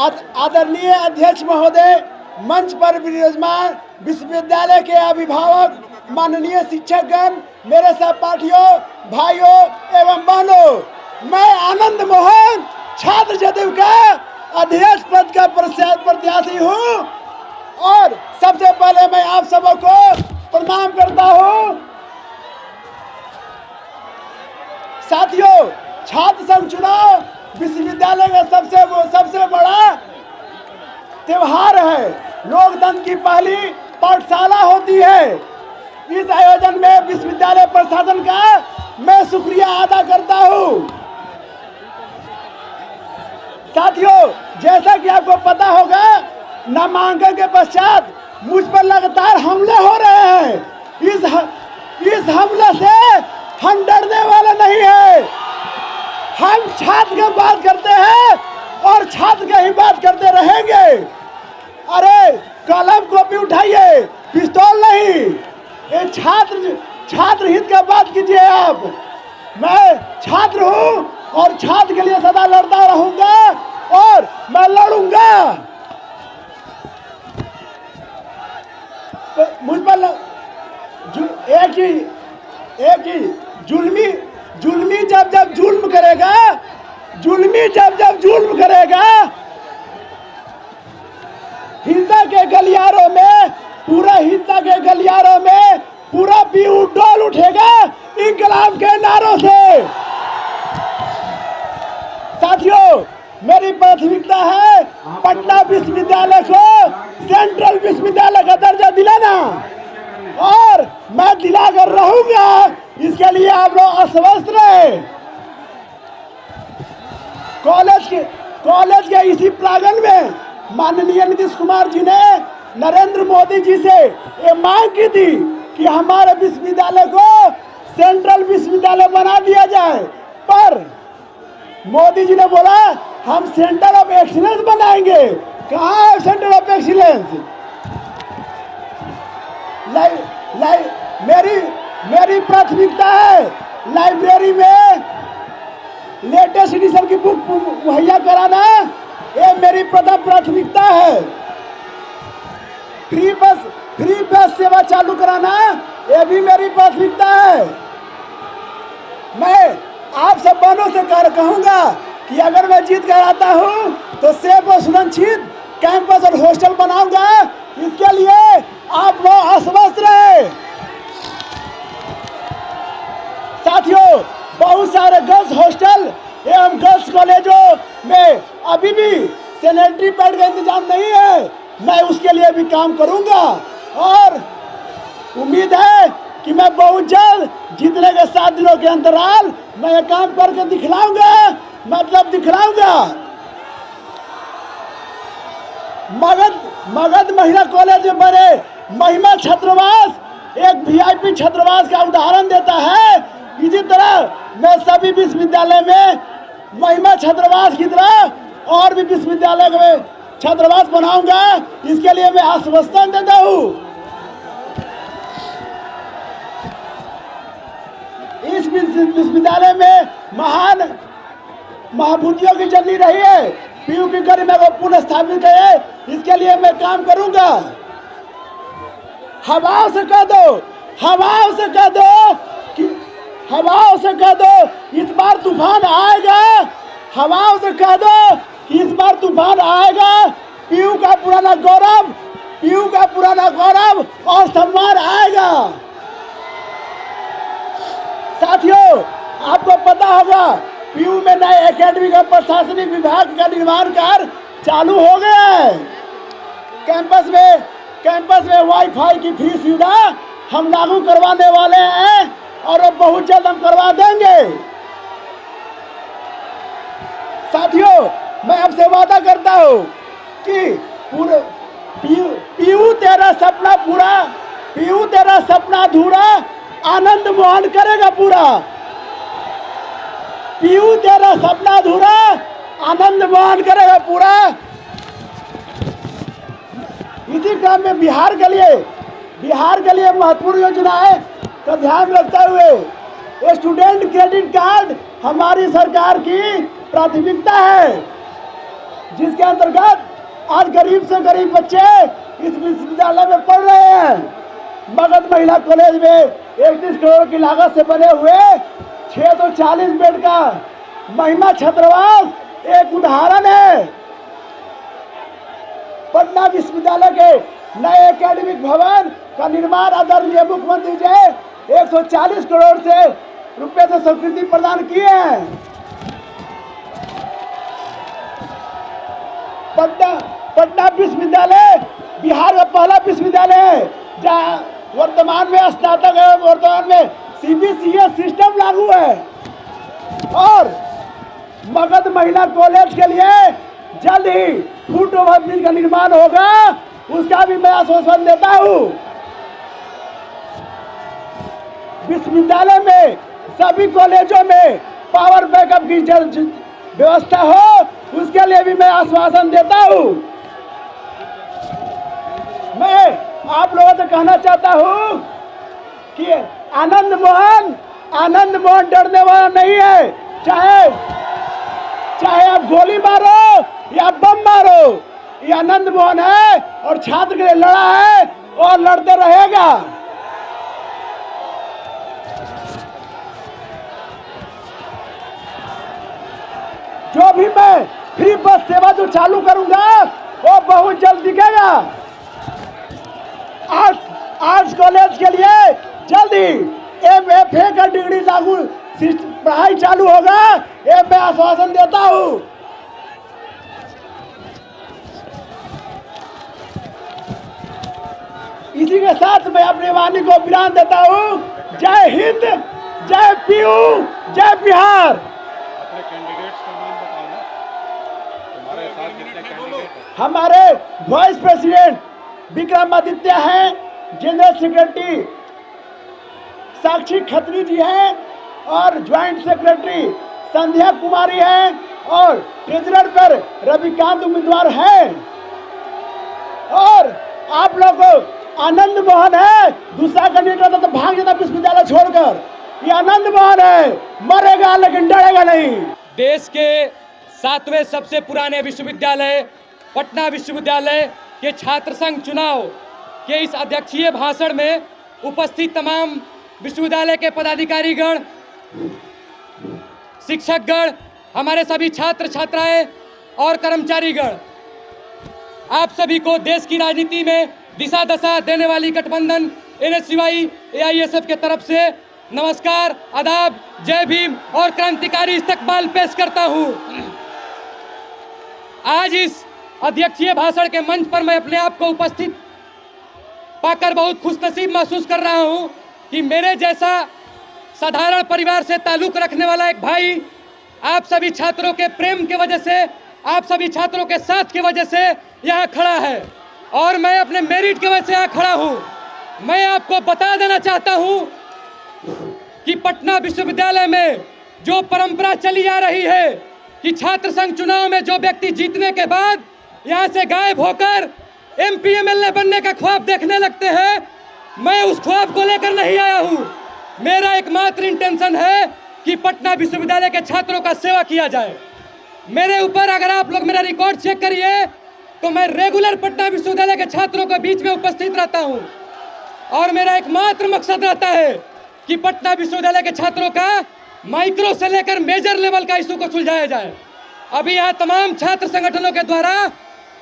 आदरणीय अध्यक्ष महोदय, मंच पर विराजमान विश्वविद्यालय के अभिभावक, माननीय शिक्षकगण, मेरे सहपाठियों, भाइयों एवं बहनों, मैं आनंद मोहन छात्र जदयू का अध्यक्ष पद का प्रत्याशी हूँ और सबसे पहले मैं आप सबों को प्रणाम करता हूँ। साथियों, छात्र संघ चुनाव विश्वविद्यालय का सबसे बड़ा त्योहार है। लोकतंत्र की पहली पाठशाला होती है। इस आयोजन में विश्वविद्यालय प्रशासन का मैं शुक्रिया अदा करता हूँ। साथियों, जैसा कि आपको पता होगा, नामांकन के पश्चात मुझ पर लगातार हमले हो रहे हैं। इस हमले से हम डरने वाले नहीं है। हम छात्र की बात करते हैं और छात्र की ही बात करते रहेंगे। अरे कलम कॉपी उठाइए, पिस्तौल नहीं। ये छात्र हित का बात कीजिए आप। मैं छात्र हूँ और छात्र के लिए सदा लड़ता रहूंगा और मैं लड़ूंगा। मुझ पर एक ही जुल्मी जब जुल्म करेगा, हिंसा के गलियारों में पूरा पीयू डोल उठेगा इंकलाब के नारों से। साथियों, मेरी प्राथमिकता है पटना विश्वविद्यालय को सेंट्रल विश्वविद्यालय का दर्जा दिलाना और मैं दिलाकर रहूंगा। इसके लिए आप लोग आश्वस्त रहे। कॉलेज के इसी प्रांगण में माननीय नीतीश कुमार जी ने नरेंद्र मोदी जी से ये मांग की थी कि हमारे विश्वविद्यालय को सेंट्रल विश्वविद्यालय बना दिया जाए, पर मोदी जी ने बोला हम सेंटर ऑफ एक्सीलेंस बनाएंगे। कहाँ है सेंटर ऑफ एक्सीलेंस? मेरी प्राथमिकता है लाइब्रेरी में लेटेस्ट एडिशन की बुक मुहैया कराना। ये मेरी प्रथम प्राथमिकता है। फ्री बस सेवा चालू कराना, ये भी मेरी प्राथमिकता है। मैं आप सब बहनों से कहूंगा कि अगर मैं जीत कर आता हूं तो सेफ और सुरक्षित कैंपस और हॉस्टल बनाऊंगा। इसके लिए आप लोग आश्वस्त रहे। साथियों, बहुत सारे गर्ल्स हॉस्टल एवं गर्ल्स कॉलेजों में अभी भी सैनिटरी पैड का इंतजाम नहीं है। मैं उसके लिए भी काम करूंगा और उम्मीद है कि मैं बहुत जल्द जीतने के 7 दिनों के अंतराल मैं ये काम करके दिखलाऊंगा। मगध महिला कॉलेज में बने महिमा छात्रावास एक VIP छात्रावास का उदाहरण देता है। इसी तरह मैं सभी विश्वविद्यालय में महिमा छात्रावास की तरह और भी विश्वविद्यालय में छात्रावास बनाऊंगा। इसके लिए मैं आश्वासन देता हूँ। इस विश्वविद्यालय में महान महाभूतियों की जर्नी रही है। पीयू की गरिमा को पुनः स्थापित करे, इसके लिए मैं काम करूंगा। हवाओं से कह दो इस बार तूफान आएगा। हवाओं से कह दो कि इस बार तूफान आएगा। पीयू का पुराना गौरव और सम्मान आएगा। साथियों, आपको पता होगा पीयू में नए एकेडमिक और प्रशासनिक विभाग का निर्माण कार्य चालू हो गया है। कैंपस में वाईफाई की फ्री सुविधा हम लागू करवाने वाले हैं और बहुत जल्द हम करवा देंगे। साथियों, मैं आपसे वादा करता हूँ कि पीयू तेरा सपना अधूरा आनंद मोहन करेगा पूरा। पीयू तेरा सपना अधूरा आनंद मोहन करेगा पूरा। इसी क्रम में बिहार के लिए महत्वपूर्ण योजनाएं का ध्यान रखते हुए स्टूडेंट क्रेडिट कार्ड हमारी सरकार की प्राथमिकता है। जिसके अंतर्गत आज गरीब से गरीब बच्चे इस विश्वविद्यालय में पढ़ रहे हैं। मगध महिला कॉलेज में 31 करोड़ की लागत से बने हुए 640 बेड का महिमा छात्रावास एक उदाहरण है। पटना विश्वविद्यालय के नए एकेडमिक भवन का निर्माण आदरणीय मुख्यमंत्री जी 140 करोड़ से रुपए से स्वीकृति प्रदान किए हैं। पटना विश्वविद्यालय बिहार का पहला विश्वविद्यालय है जहाँ वर्तमान में स्नातक है, वर्तमान में CBCS सिस्टम लागू है। और मगध महिला कॉलेज के लिए जल्द ही फुट ओवर ब्रिज का निर्माण होगा, उसका भी मैं आश्वासन देता हूँ। विश्वविद्यालय में सभी कॉलेजों में पावर बैकअप की व्यवस्था हो, उसके लिए भी मैं आश्वासन देता हूँ। मैं आप लोगों से कहना चाहता हूँ कि आनंद मोहन डरने वाला नहीं है। चाहे आप गोली मारो या बम मारो, ये आनंद मोहन है और छात्र के लिए लड़ा है और लड़ते रहेगा। जो भी मैं फ्री बस सेवा जो चालू करूंगा वो बहुत जल्द दिखेगा। आर्ट्स कॉलेज के लिए जल्दी MFA का डिग्री लागू पढ़ाई चालू होगा, ये मैं आश्वासन देता हूँ। इसी के साथ मैं अपनी वाणी को विराम देता हूँ। जय हिंद, जय पीयू, जय बिहार। हमारे वाइस प्रेसिडेंट विक्रमादित्य हैं, जनरल सेक्रेटरी साक्षी खत्री जी हैं और ज्वाइंट सेक्रेटरी संध्या कुमारी हैं और ट्रेजरर पर रविकांत उम्मीदवार हैं। और आप लोग आनंद मोहन है, दूसरा कैंडिडेट होता तो भाग जाता विश्वविद्यालय छोड़कर। ये आनंद मोहन है, मरेगा लेकिन डरेगा नहीं। देश के 7वें सबसे पुराने विश्वविद्यालय पटना विश्वविद्यालय के छात्र संघ चुनाव के इस अध्यक्षीय भाषण में उपस्थित तमाम विश्वविद्यालय के पदाधिकारीगण, शिक्षकगण, हमारे सभी छात्र छात्राएं और कर्मचारीगण, आप सभी को देश की राजनीति में दिशा दशा देने वाली गठबंधन NSUI AISF के तरफ से नमस्कार, आदाब, जय भीम और क्रांतिकारी इस्तकबाल पेश करता हूं। आज इस अध्यक्षीय भाषण के मंच पर मैं अपने आप को उपस्थित पाकर बहुत खुशनसीब महसूस कर रहा हूं कि मेरे जैसा साधारण परिवार से ताल्लुक रखने वाला एक भाई आप सभी छात्रों के प्रेम के वजह से, आप सभी छात्रों के साथ की वजह से यहाँ खड़ा है और मैं अपने मेरिट की वजह से यहाँ खड़ा हूँ। मैं आपको बता देना चाहता हूँ कि पटना विश्वविद्यालय में जो परंपरा चली आ रही है कि छात्र संघ चुनाव में जो व्यक्ति जीतने के बाद यहाँ से गायब होकर MP MLA बनने का ख्वाब देखने लगते हैं, मैं उस ख्वाब को लेकर नहीं आया हूँ। मेरा एकमात्र इंटेंशन है कि पटना विश्वविद्यालय के छात्रों का सेवा किया जाए। मेरे ऊपर अगर आप लोग मेरा रिकॉर्ड चेक करिए तो मैं रेगुलर पटना विश्वविद्यालय के छात्रों के बीच में उपस्थित रहता हूँ और मेरा एकमात्र मकसद रहता है कि पटना विश्वविद्यालय के छात्रों का माइक्रो से लेकर मेजर लेवल का इशू को सुलझाया जाए। अभी यहाँ तमाम छात्र संगठनों के द्वारा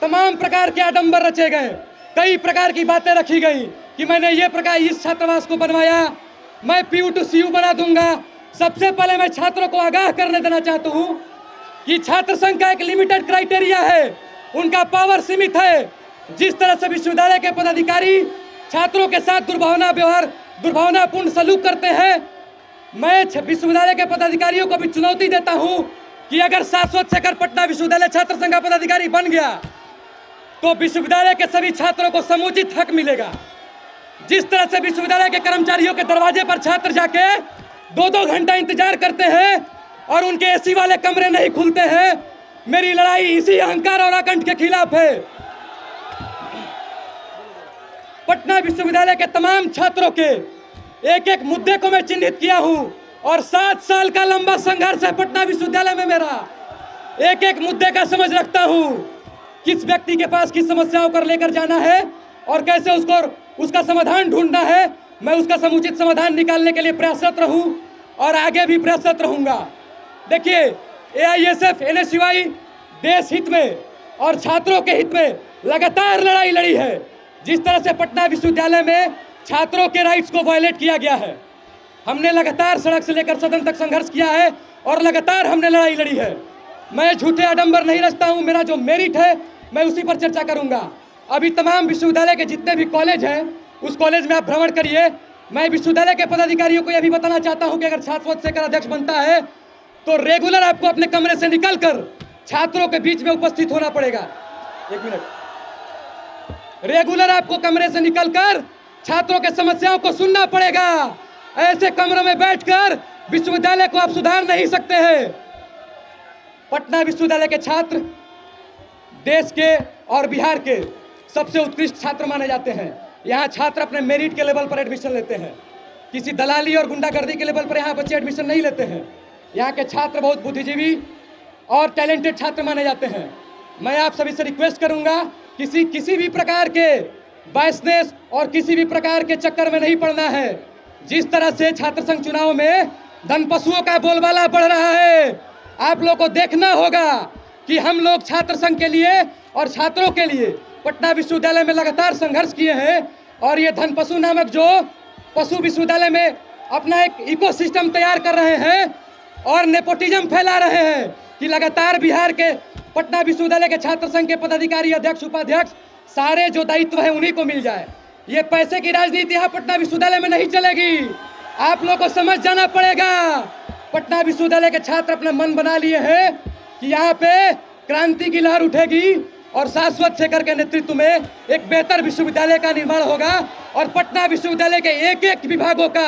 तमाम प्रकार के आडंबर रचे गए, कई प्रकार की बातें रखी गई कि मैंने ये प्रकार इस छात्रावास को बनवाया, मैं PU to CU बना दूंगा। सबसे पहले मैं छात्रों को आगाह करने देना चाहता हूँ कि छात्र संघ का एक लिमिटेड क्राइटेरिया है, उनका पावर सीमित है। जिस तरह से विश्वविद्यालय के पदाधिकारी छात्रों के साथ दुर्भावनापूर्ण सलूक करते हैं, मैं विश्वविद्यालय के पदाधिकारियों को भी चुनौती देता हूं कि अगर शाश्वत शेखर पटना विश्वविद्यालय छात्र संघ का पदाधिकारी बन गया तो विश्वविद्यालय के सभी छात्रों को समुचित हक मिलेगा। जिस तरह से विश्वविद्यालय के कर्मचारियों के दरवाजे पर छात्र जाके 2-2 घंटा इंतजार करते हैं और उनके AC वाले कमरे नहीं खुलते हैं, मेरी लड़ाई इसी अहंकार और आकंठ के खिलाफ है। पटना विश्वविद्यालय के तमाम छात्रों के एक एक मुद्दे को मैं चिन्हित किया हूं और 7 साल का लंबा संघर्ष है पटना विश्वविद्यालय में मेरा। एक एक मुद्दे का समझ रखता हूं, किस व्यक्ति के पास किस समस्याओं को लेकर जाना है और कैसे उसका समाधान ढूंढना है। मैं उसका समुचित समाधान निकालने के लिए प्रयासरत रहूं और आगे भी प्रयासरत रहूंगा। देखिए, एआईएसएफ एनएसयूआई देश हित में और छात्रों के हित में लगातार लड़ाई लड़ी है। जिस तरह से पटना विश्वविद्यालय में छात्रों के राइट्स को वायलेट किया गया है, हमने लगातार सड़क से लेकर सदन तक संघर्ष किया है और लगातार हमने लड़ाई लड़ी है। मैं झूठे आडंबर नहीं रचता हूं, मेरा जो मेरिट है मैं उसी पर चर्चा करूंगा। अभी तमाम विश्वविद्यालय के जितने भी कॉलेज हैं, उस कॉलेज में आप भ्रमण करिए। मैं विश्वविद्यालय के पदाधिकारियों को यह भी बताना चाहता हूं कि अगर छात्र शेखर अध्यक्ष बनता है तो रेगुलर आपको अपने कमरे से निकलकर छात्रों के बीच में उपस्थित होना पड़ेगा। एक मिनट। रेगुलर आपको कमरे से निकलकर छात्रों के समस्याओं को सुनना पड़ेगा। ऐसे कमरों में बैठकर विश्वविद्यालय को आप सुधार नहीं सकते हैं। पटना विश्वविद्यालय के छात्र देश के और बिहार के सबसे उत्कृष्ट छात्र माने जाते हैं। यहाँ छात्र अपने मेरिट के लेवल पर एडमिशन लेते हैं, किसी दलाली और गुंडागर्दी के लेवल पर यहाँ बच्चे एडमिशन नहीं लेते हैं। यहाँ के छात्र बहुत बुद्धिजीवी और टैलेंटेड छात्र माने जाते हैं। मैं आप सभी से रिक्वेस्ट करूंगा, किसी भी प्रकार के बायसनेस और किसी भी प्रकार के चक्कर में नहीं पड़ना है। जिस तरह से छात्र संघ चुनाव में धन पशुओं का बोलबाला बढ़ रहा है, आप लोग को देखना होगा कि हम लोग छात्र संघ के लिए और छात्रों के लिए पटना विश्वविद्यालय में लगातार संघर्ष किए हैं। और ये धन पशु नामक जो पशु विश्वविद्यालय में अपना एक इकोसिस्टम तैयार कर रहे हैं और नेपोटिज्म फैला रहे हैं कि लगातार बिहार के पटना विश्वविद्यालय के छात्र संघ के पदाधिकारी, अध्यक्ष, उपाध्यक्ष सारे जो दायित्व है उन्हीं को मिल जाए। ये पैसे की राजनीति यहाँ पटना विश्वविद्यालय में नहीं चलेगी। आप लोग को समझ जाना पड़ेगा। पटना विश्वविद्यालय के छात्र अपना मन बना लिए हैं कि यहाँ पे क्रांति की लहर उठेगी और शाश्वत शेखर के नेतृत्व में एक बेहतर विश्वविद्यालय का निर्माण होगा। और पटना विश्वविद्यालय के एक एक विभागों का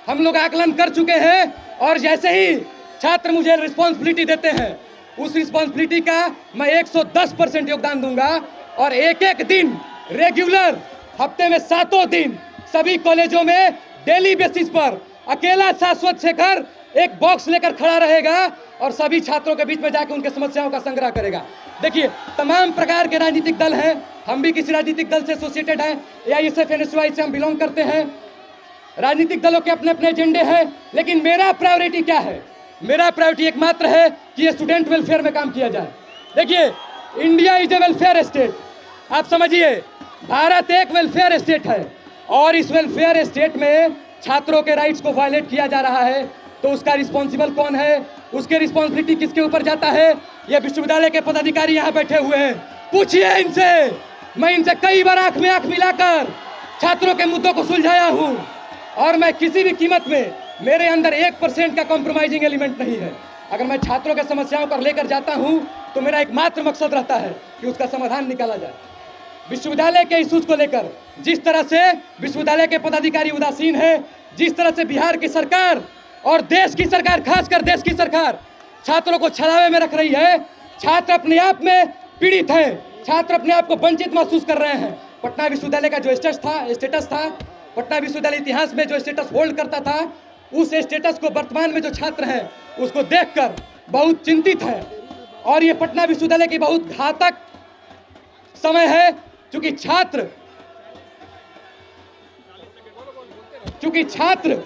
हम लोग आकलन कर चुके हैं और जैसे ही छात्र मुझे रिस्पॉन्सिबिलिटी देते हैं, उस रिस्पॉन्सिबिलिटी का मैं 110% योगदान दूंगा। और एक एक दिन रेगुलर, हफ्ते में 7 दिन सभी कॉलेजों में डेली बेसिस पर अकेला शाश्वत शेखर एक बॉक्स लेकर खड़ा रहेगा और सभी छात्रों के बीच में जाकर उनके समस्याओं का संग्रह करेगा। देखिए, तमाम प्रकार के राजनीतिक दल हैं, हम भी किसी राजनीतिक दल से एसोसिएटेड हैं, एआईएसएफ एनएसयूआई से हम बिलोंग करते हैं। राजनीतिक दलों के अपने अपने एजेंडे हैं, लेकिन मेरा प्रायोरिटी क्या है? मेरा प्रायोरिटी एकमात्र है कि ये स्टूडेंट वेलफेयर में काम किया जाए। देखिए, India is a welfare state. आप समझिए, भारत एक वेलफेयर स्टेट है और इस वेलफेयर स्टेट में छात्रों के राइट्स को वायलेट किया जा रहा है, तो उसका रिस्पॉन्सिबल कौन है? उसके रिस्पॉन्सिबिलिटी किसके ऊपर जाता है? ये विश्वविद्यालय के पदाधिकारी यहाँ बैठे हुए हैं, पूछिए इनसे। मैं इनसे कई बार आंख में आंख मिलाकर छात्रों के मुद्दों को सुलझाया हूँ और मैं किसी भी कीमत में, मेरे अंदर 1% का कॉम्प्रोमाइजिंग एलिमेंट नहीं है। अगर मैं छात्रों के समस्याओं को लेकर जाता हूँ तो मेरा एकमात्र मकसद रहता है कि उसका समाधान निकाला जाए। विश्वविद्यालय के इश्यूज को लेकर जिस तरह से विश्वविद्यालय के पदाधिकारी उदासीन है, जिस तरह से बिहार की सरकार और देश की सरकार, खासकर देश की सरकार छात्रों को छलावे में रख रही है, छात्र अपने आप में पीड़ित हैं, छात्र अपने आप को वंचित महसूस कर रहे हैं। पटना विश्वविद्यालय का जो स्टेटस था, पटना विश्वविद्यालय इतिहास में जो स्टेटस होल्ड करता था, उस स्टेटस को वर्तमान में जो छात्र हैं उसको देखकर बहुत चिंतित है। और ये पटना विश्वविद्यालय की बहुत घातक समय है, क्योंकि छात्र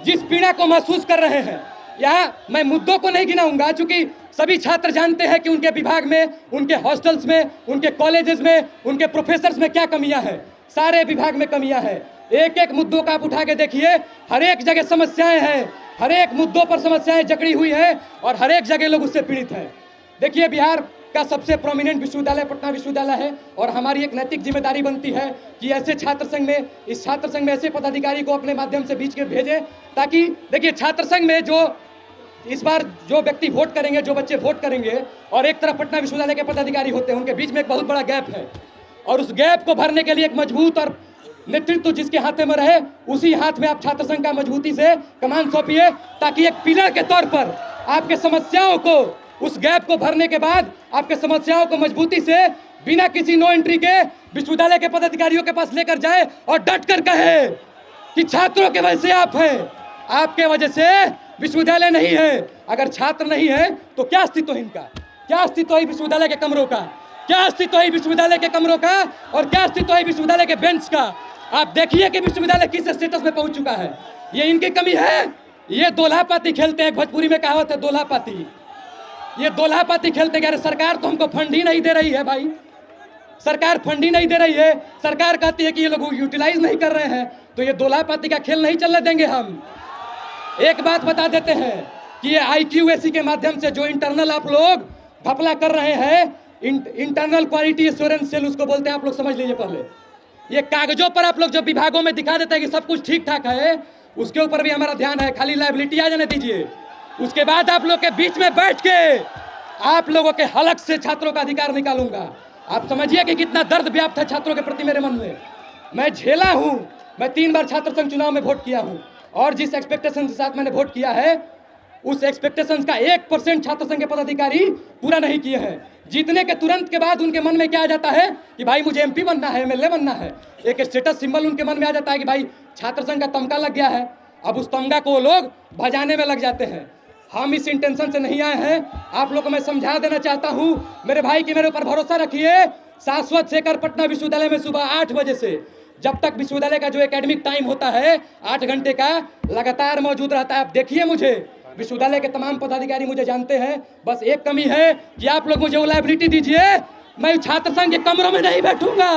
जिस पीड़ा को महसूस कर रहे हैं, यहाँ मैं मुद्दों को नहीं गिनाऊंगा, क्योंकि सभी छात्र जानते हैं कि उनके विभाग में, उनके हॉस्टल्स में, उनके कॉलेजेस में, उनके प्रोफेसर्स में क्या कमियां हैं। सारे विभाग में कमियां हैं। एक एक मुद्दों का आप उठा के देखिए, हर एक जगह समस्याएं हैं, हर एक मुद्दों पर समस्याएं जकड़ी हुई हैं और हर एक जगह लोग उससे पीड़ित हैं। देखिए, बिहार का सबसे प्रोमिनेंट विश्वविद्यालय पटना विश्वविद्यालय है और हमारी एक नैतिक जिम्मेदारी बनती है कि ऐसे छात्र संघ में, इस छात्र संघ में ऐसे पदाधिकारी को अपने माध्यम से बीच के भेजें, ताकि देखिए, छात्र संघ में जो इस बार जो व्यक्ति वोट करेंगे, जो बच्चे वोट करेंगे, और एक तरफ पटना विश्वविद्यालय के पदाधिकारी होते हैं, उनके बीच में एक बहुत बड़ा गैप है। और उस गैप को भरने के लिए एक मजबूत और नेतृत्व जिसके हाथ में रहे, उसी हाथ में आप छात्र संघ का मजबूती से कमान सौंपिए, ताकि एक पिलर के तौर पर आपके समस्याओं को, उस गैप को भरने के बाद आपके समस्याओं को मजबूती से बिना किसी नो एंट्री के विश्वविद्यालय के पदाधिकारियों के पास लेकर जाए और डट कर कहे कि छात्रों के वजह से आप हैं, आपके वजह से विश्वविद्यालय नहीं है। अगर छात्र नहीं है तो क्या अस्तित्व है इनका? क्या अस्तित्व है विश्वविद्यालय के कमरों का, क्या अस्तित्व है विश्वविद्यालय के कमरों का, और क्या अस्तित्व है विश्वविद्यालय के बेंच का। आप देखिए कि विश्वविद्यालय किस स्टेटस में पहुंच चुका है। ये इनकी कमी है। ये दोल्हापाती खेलते हैं, भोजपुरी में कहावत है दोल्हापाती। ये दोल्हापाती खेलते हैं। अरे सरकार तो हमको फंड ही नहीं दे रही है भाई, सरकार फंड ही नहीं दे रही है। सरकार कहती है कि ये लोग यूटिलाइज नहीं कर रहे हैं, तो ये दोल्हापाती का खेल नहीं चलने देंगे हम। एक बात बता देते हैं कि ये IQAC के माध्यम से जो इंटरनल आप लोग घपला कर रहे हैं, इंटरनल क्वालिटी एश्योरेंस सेल उसको बोलते हैं, आप लोग समझ लीजिए। पहले ये कागजों पर आप लोग जो विभागों में दिखा देते हैं कि सब कुछ ठीक ठाक है, उसके ऊपर भी हमारा ध्यान है। खाली लायबिलिटी आ जाने दीजिए, उसके बाद आप लोग के बीच में बैठ के आप लोगों के हलक से छात्रों का अधिकार निकालूंगा। आप समझिए कि कितना दर्द व्याप्त है छात्रों के प्रति मेरे मन में। मैं झेला हूं। मैं 3 बार छात्र संघ चुनाव में वोट किया हूं, और जिस एक्सपेक्टेशन के साथ मैंने वोट किया है, उस एक्सपेक्टेशन का 1% छात्र संघ के पदाधिकारी पूरा नहीं किए हैं। जीतने के तुरंत के बाद उनके मन में क्या आ जाता है कि भाई मुझे MP बनना है, MLA बनना है। एक स्टेटस सिंबल उनके मन में आ जाता है कि भाई छात्र संघ का तमगा लग गया है। अब उस तमगा को वो लोग भजाने में लग जाते हैं। हम इस इंटेंशन से नहीं आए हैं। आप लोग को मैं समझा देना चाहता हूं, मेरे भाई कि मेरे ऊपर भरोसा रखिए। शाश्वत शेखर पटना विश्वविद्यालय में सुबह 8 बजे से जब तक विश्वविद्यालय का जो एकेडमिक टाइम होता है 8 घंटे का, लगातार मौजूद रहता है। आप देखिए, मुझे विश्वविद्यालय के तमाम पदाधिकारी मुझे जानते हैं। बस एक कमी है कि आप लोग मुझे वो लायबिलिटी दीजिए। मैं छात्र संघ के कमरों में नहीं बैठूंगा,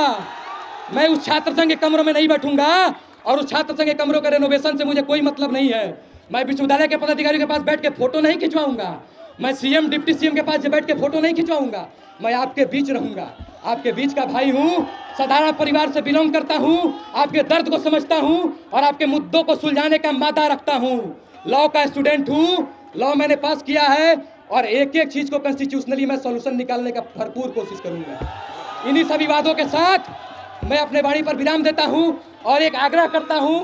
मैं उस छात्र संघ के कमरों में नहीं बैठूंगा, और उस छात्र संघ के कमरों के रेनोवेशन से मुझे कोई मतलब नहीं है। मैं विश्वविद्यालय के पदाधिकारियों के पास बैठ के फोटो नहीं खिंचवाऊंगा। मैं CM डिप्टी CM के पास बैठ के फोटो नहीं खिंचवाऊंगा। मैं आपके बीच रहूंगा, आपके बीच का भाई हूँ, साधारण परिवार से बिलोंग करता हूँ, आपके दर्द को समझता हूँ और आपके मुद्दों को सुलझाने का मादा रखता हूँ। लॉ का स्टूडेंट हूँ, लॉ मैंने पास किया है, और एक एक चीज को कॉन्स्टिट्यूशनली मैं सॉल्यूशन निकालने का भरपूर कोशिश करूंगा। इन्हीं सभी वादों के साथ मैं अपने वाणी पर विराम देता हूं और एक आग्रह करता हूं।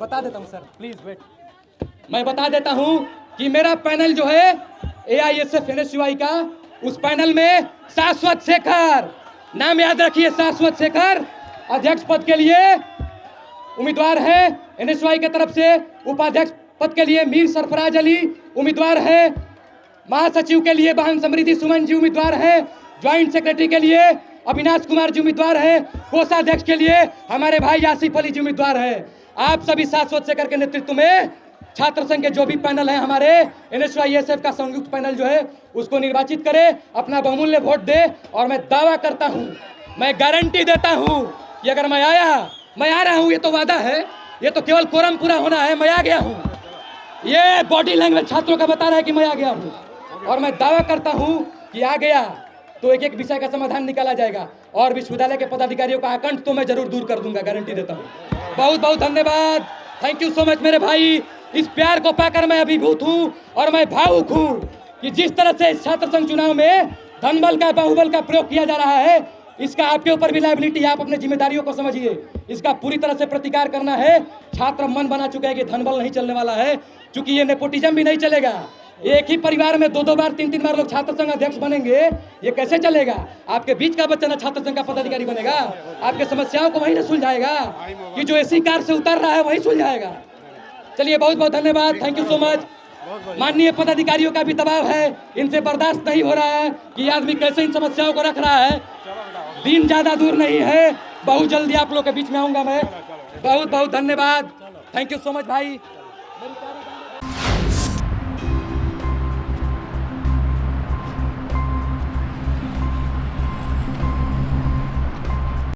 बता देता हूं सर, प्लीज वेट। मैं बता देता हूं कि मेरा पैनल जो है AISF NSUI का, उस पैनल में शाश्वत शेखर, नाम याद रखिए, शाश्वत शेखर अध्यक्ष पद के लिए उम्मीदवार है। NSUI की तरफ से उपाध्यक्ष पद के लिए मीर सरफराज अली उम्मीदवार है। महासचिव के लिए बहन समृद्धि सुमन जी उम्मीदवार है। ज्वाइंट सेक्रेटरी के लिए अविनाश कुमार जी उम्मीदवार है। कोषाध्यक्ष के लिए हमारे भाई आसिफ अली जी उम्मीदवार है। आप सभी शाश्वत शेखर के नेतृत्व में छात्र संघ के जो भी पैनल है हमारे NSUI का संयुक्त पैनल जो है उसको निर्वाचित करे, अपना बहुमूल्य वोट दे। और मैं दावा करता हूं, मैं गारंटी देता हूं कि अगर मैं आ रहा हूं, ये तो वादा है, ये तो केवल कोरम पूरा होना है। मैं आ गया हूं, ये बॉडी लैंग्वेज छात्रों का बता रहा है कि मैं आ गया हूं, और मैं दावा करता हूं कि आ गया तो एक एक विषय का समाधान निकाला जाएगा, और विश्वविद्यालय के पदाधिकारियों का आकंठ तो मैं जरूर दूर कर दूंगा, गारंटी देता हूं। बहुत बहुत धन्यवाद, थैंक यू सो मच मेरे भाई। इस प्यार को पाकर मैं अभिभूत हूं और मैं भावुक हूं कि जिस तरह से इस छात्र संघ चुनाव में धनबल का, बाहुबल का प्रयोग किया जा रहा है, इसका आपके ऊपर भी लायबिलिटी है। आप अपने जिम्मेदारियों को समझिए, इसका पूरी तरह से प्रतिकार करना है। छात्र मन बना चुके हैं कि धनबल नहीं चलने वाला है, क्योंकि ये नेपोटिज्म भी नहीं चलेगा। एक ही परिवार में 2-2 बार 3-3 बार लोग छात्र संघ अध्यक्ष बनेंगे, ये कैसे चलेगा? आपके बीच का बच्चा ना छात्र संघ का पदाधिकारी बनेगा, आपके समस्याओं को वही ना सुलझाएगा, कि जो AC कार से उतर रहा है वही सुलझाएगा। चलिए, बहुत बहुत धन्यवाद, थैंक यू सो मच। माननीय पदाधिकारियों का भी दबाव है, इनसे बर्दाश्त नहीं हो रहा है कि ये आदमी कैसे इन समस्याओं को रख रहा है। दिन ज्यादा दूर नहीं है, बहुत जल्दी आप लोग के बीच में आऊंगा मैं। बहुत बहुत धन्यवाद, थैंक यू सो मच भाई।